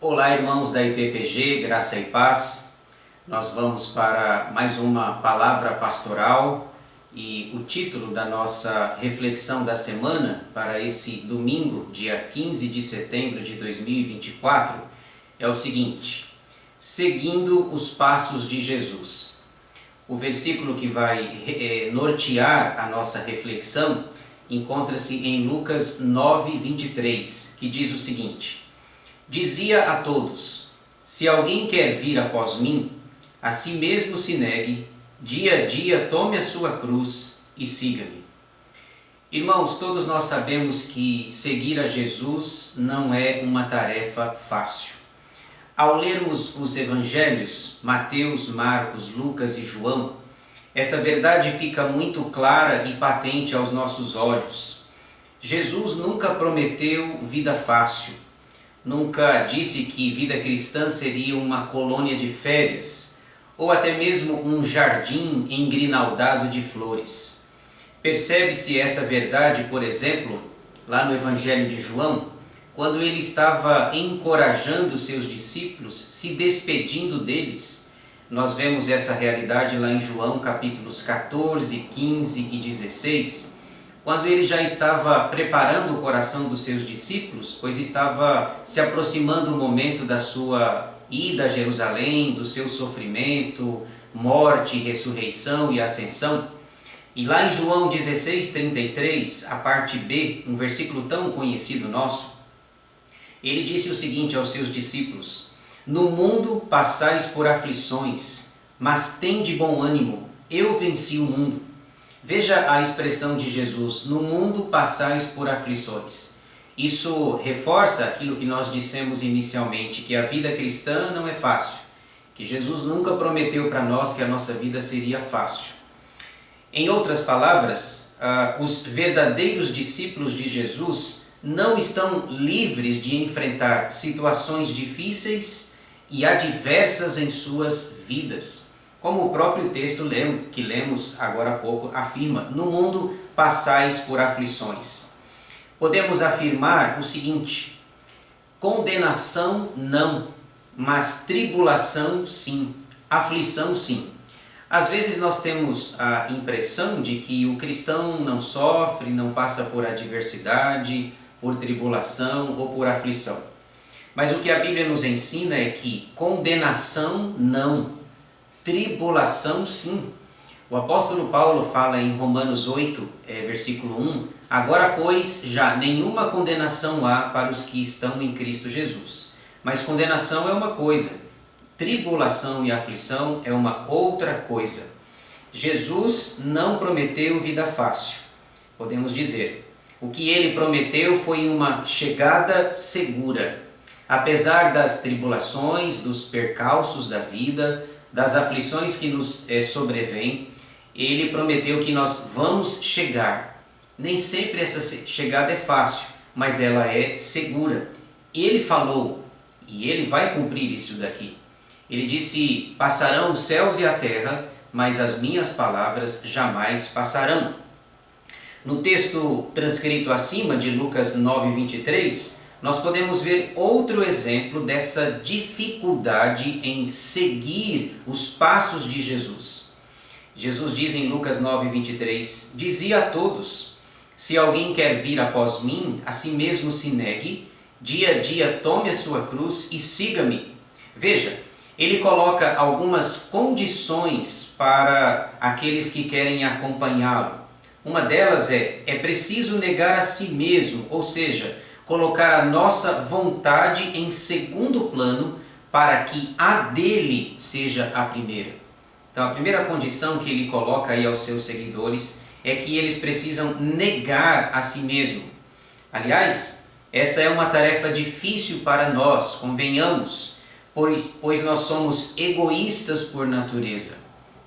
Olá, irmãos da IPPG, graça e paz. Nós vamos para mais uma palavra pastoral e o título da nossa reflexão da semana para esse domingo, dia 15 de setembro de 2024, é o seguinte: seguindo os passos de Jesus. O versículo que vai nortear a nossa reflexão encontra-se em Lucas 9:23, que diz o seguinte: dizia a todos: se alguém quer vir após mim, a si mesmo se negue, dia a dia tome a sua cruz e siga-me. Irmãos, todos nós sabemos que seguir a Jesus não é uma tarefa fácil. Ao lermos os evangelhos, Mateus, Marcos, Lucas e João, essa verdade fica muito clara e patente aos nossos olhos. Jesus nunca prometeu vida fácil. Nunca disse que vida cristã seria uma colônia de férias, ou até mesmo um jardim engrinaldado de flores. Percebe-se essa verdade, por exemplo, lá no Evangelho de João, quando ele estava encorajando seus discípulos, se despedindo deles. Nós vemos essa realidade lá em João, capítulos 14, 15 e 16, quando ele já estava preparando o coração dos seus discípulos, pois estava se aproximando o momento da sua ida a Jerusalém, do seu sofrimento, morte, ressurreição e ascensão. E lá em João 16:33, a parte B, um versículo tão conhecido nosso, ele disse o seguinte aos seus discípulos: no mundo passais por aflições, mas tende bom ânimo, eu venci o mundo. Veja a expressão de Jesus: no mundo passais por aflições. Isso reforça aquilo que nós dissemos inicialmente, que a vida cristã não é fácil, que Jesus nunca prometeu para nós que a nossa vida seria fácil. Em outras palavras, os verdadeiros discípulos de Jesus não estão livres de enfrentar situações difíceis e adversas em suas vidas. Como o próprio texto que lemos agora há pouco afirma: no mundo passais por aflições. Podemos afirmar o seguinte: condenação não, mas tribulação sim, aflição sim. Às vezes nós temos a impressão de que o cristão não sofre, não passa por adversidade, por tribulação ou por aflição. Mas o que a Bíblia nos ensina é que condenação não, tribulação sim. O apóstolo Paulo fala em Romanos 8, versículo 1, agora pois já nenhuma condenação há para os que estão em Cristo Jesus. Mas condenação é uma coisa, tribulação e aflição é uma outra coisa. Jesus não prometeu vida fácil, podemos dizer. O que ele prometeu foi uma chegada segura. Apesar das tribulações, dos percalços da vida, das aflições que nos sobrevêm, ele prometeu que nós vamos chegar. Nem sempre essa chegada é fácil, mas ela é segura. Ele falou, e ele vai cumprir isso daqui. Ele disse: passarão os céus e a terra, mas as minhas palavras jamais passarão. No texto transcrito acima de Lucas 9:23, nós podemos ver outro exemplo dessa dificuldade em seguir os passos de Jesus. Jesus diz em Lucas 9:23, dizia a todos: se alguém quer vir após mim, a si mesmo se negue, dia a dia tome a sua cruz e siga-me. Veja, ele coloca algumas condições para aqueles que querem acompanhá-lo. Uma delas é preciso negar a si mesmo, ou seja, colocar a nossa vontade em segundo plano para que a dele seja a primeira. Então, a primeira condição que ele coloca aí aos seus seguidores é que eles precisam negar a si mesmo. Aliás, essa é uma tarefa difícil para nós, convenhamos, pois nós somos egoístas por natureza.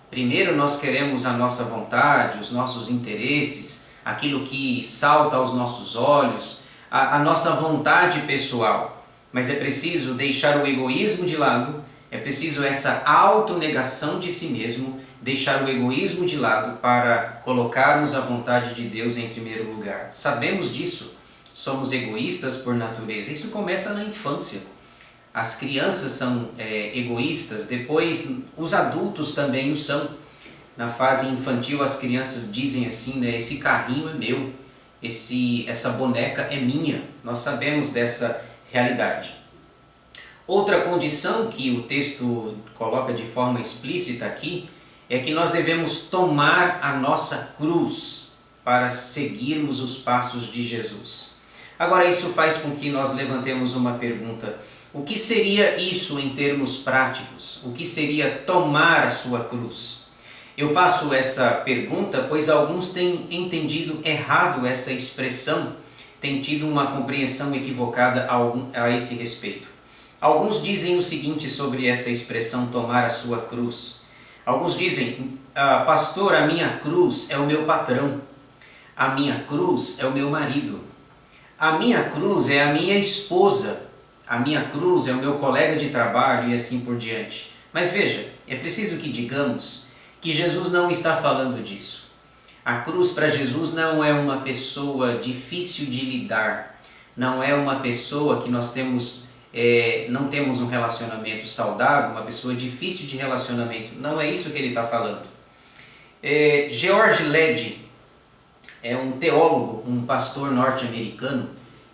Primeiro nós queremos a nossa vontade, os nossos interesses, aquilo que salta aos nossos olhos, a nossa vontade pessoal. Mas é preciso deixar o egoísmo de lado, é preciso essa autonegação de si mesmo, deixar o egoísmo de lado para colocarmos a vontade de Deus em primeiro lugar. Sabemos disso, somos egoístas por natureza. Isso começa na infância. as crianças são egoístas, depois os adultos também o são. Na fase infantil as crianças dizem assim, né, esse carrinho é meu, essa boneca é minha. Nós sabemos dessa realidade. Outra condição que o texto coloca de forma explícita aqui é que nós devemos tomar a nossa cruz para seguirmos os passos de Jesus. Agora, isso faz com que nós levantemos uma pergunta: o que seria isso em termos práticos? O que seria tomar a sua cruz? Eu faço essa pergunta pois alguns têm entendido errado essa expressão, têm tido uma compreensão equivocada a esse respeito. Alguns dizem o seguinte sobre essa expressão tomar a sua cruz. Alguns dizem, pastor, a minha cruz é o meu patrão, a minha cruz é o meu marido, a minha cruz é a minha esposa, a minha cruz é o meu colega de trabalho e assim por diante. Mas veja, é preciso que digamos que Jesus não está falando disso. A cruz para Jesus não é uma pessoa difícil de lidar, não é uma pessoa que nós não temos um relacionamento saudável, uma pessoa difícil de relacionamento. Não é isso que ele está falando. George Led é um teólogo, um pastor norte-americano,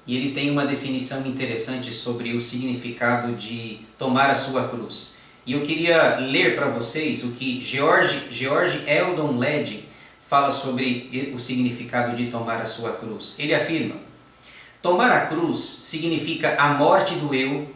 e ele tem uma definição interessante sobre o significado de tomar a sua cruz. E eu queria ler para vocês o que George Eldon Led fala sobre o significado de tomar a sua cruz. Ele afirma: tomar a cruz significa a morte do eu,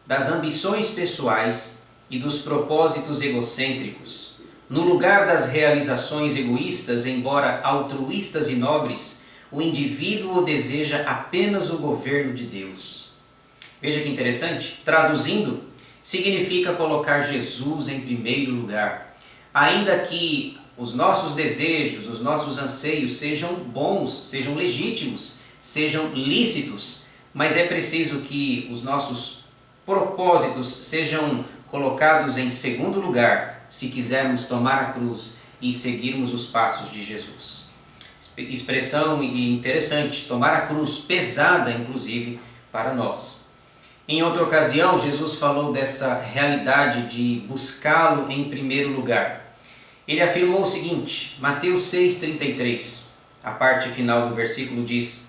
das ambições pessoais e dos propósitos egocêntricos. No lugar das realizações egoístas, embora altruístas e nobres, o indivíduo deseja apenas o governo de Deus. Veja que interessante. Traduzindo, significa colocar Jesus em primeiro lugar. Ainda que os nossos desejos, os nossos anseios sejam bons, sejam legítimos, sejam lícitos, mas é preciso que os nossos propósitos sejam colocados em segundo lugar, se quisermos tomar a cruz e seguirmos os passos de Jesus. Expressão interessante, tomar a cruz, pesada inclusive para nós. Em outra ocasião, Jesus falou dessa realidade de buscá-lo em primeiro lugar. Ele afirmou o seguinte, Mateus 6,33, a parte final do versículo diz: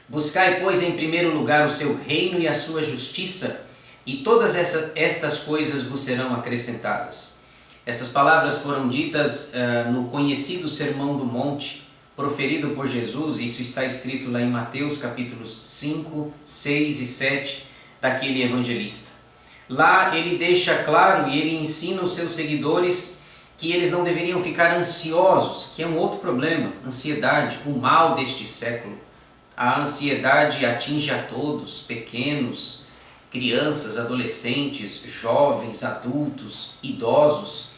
buscai, pois, em primeiro lugar o seu reino e a sua justiça, e todas estas coisas vos serão acrescentadas. Essas palavras foram ditas no conhecido Sermão do Monte, proferido por Jesus. Isso está escrito lá em Mateus capítulos 5, 6 e 7 daquele evangelista. Lá ele deixa claro e ele ensina os seus seguidores que eles não deveriam ficar ansiosos, que é um outro problema, ansiedade, o mal deste século. A ansiedade atinge a todos, pequenos, crianças, adolescentes, jovens, adultos, idosos.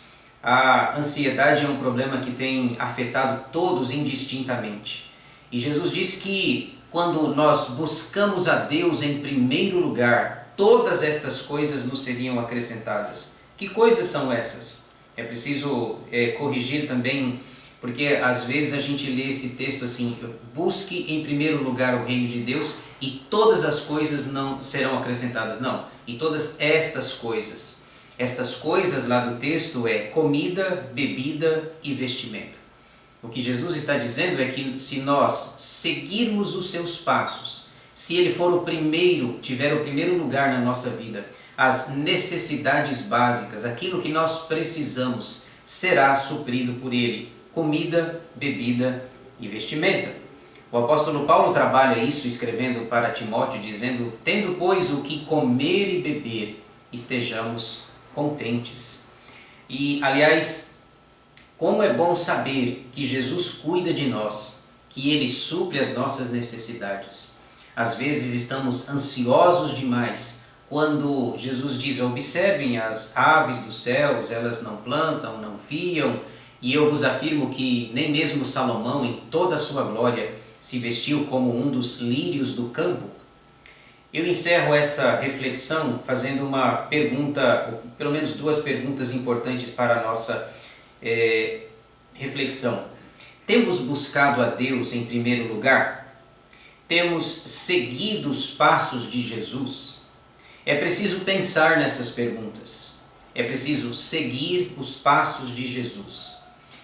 A ansiedade é um problema que tem afetado todos indistintamente. E Jesus diz que quando nós buscamos a Deus em primeiro lugar, todas estas coisas nos seriam acrescentadas. Que coisas são essas? É preciso corrigir também, porque às vezes a gente lê esse texto assim: busque em primeiro lugar o reino de Deus e todas as coisas não serão acrescentadas. Não, e todas estas coisas. Estas coisas lá do texto é comida, bebida e vestimenta. O que Jesus está dizendo é que se nós seguirmos os seus passos, se ele for o primeiro, tiver o primeiro lugar na nossa vida, as necessidades básicas, aquilo que nós precisamos, será suprido por ele. Comida, bebida e vestimenta. O apóstolo Paulo trabalha isso escrevendo para Timóteo, dizendo: tendo, pois, o que comer e beber, estejamos contentes. E, aliás, como é bom saber que Jesus cuida de nós, que ele supre as nossas necessidades. Às vezes estamos ansiosos demais, quando Jesus diz: observem as aves dos céus, elas não plantam, não fiam, e eu vos afirmo que nem mesmo Salomão, em toda a sua glória, se vestiu como um dos lírios do campo. Eu encerro essa reflexão fazendo uma pergunta, ou pelo menos duas perguntas importantes para a nossa reflexão. Temos buscado a Deus em primeiro lugar? Temos seguido os passos de Jesus? É preciso pensar nessas perguntas. É preciso seguir os passos de Jesus.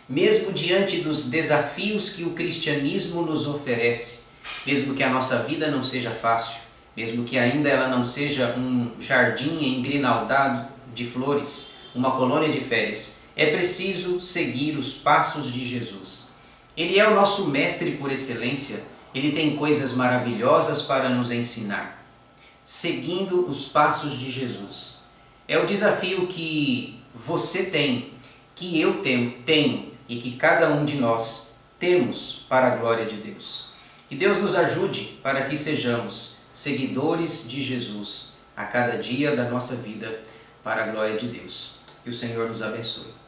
Mesmo diante dos desafios que o cristianismo nos oferece, mesmo que a nossa vida não seja fácil, mesmo que ainda ela não seja um jardim engrinaldado de flores, uma colônia de férias, é preciso seguir os passos de Jesus. Ele é o nosso mestre por excelência, ele tem coisas maravilhosas para nos ensinar. Seguindo os passos de Jesus. É o desafio que você tem, que eu tenho e que cada um de nós temos para a glória de Deus. Que Deus nos ajude para que sejamos seguidores de Jesus a cada dia da nossa vida para a glória de Deus. Que o Senhor nos abençoe.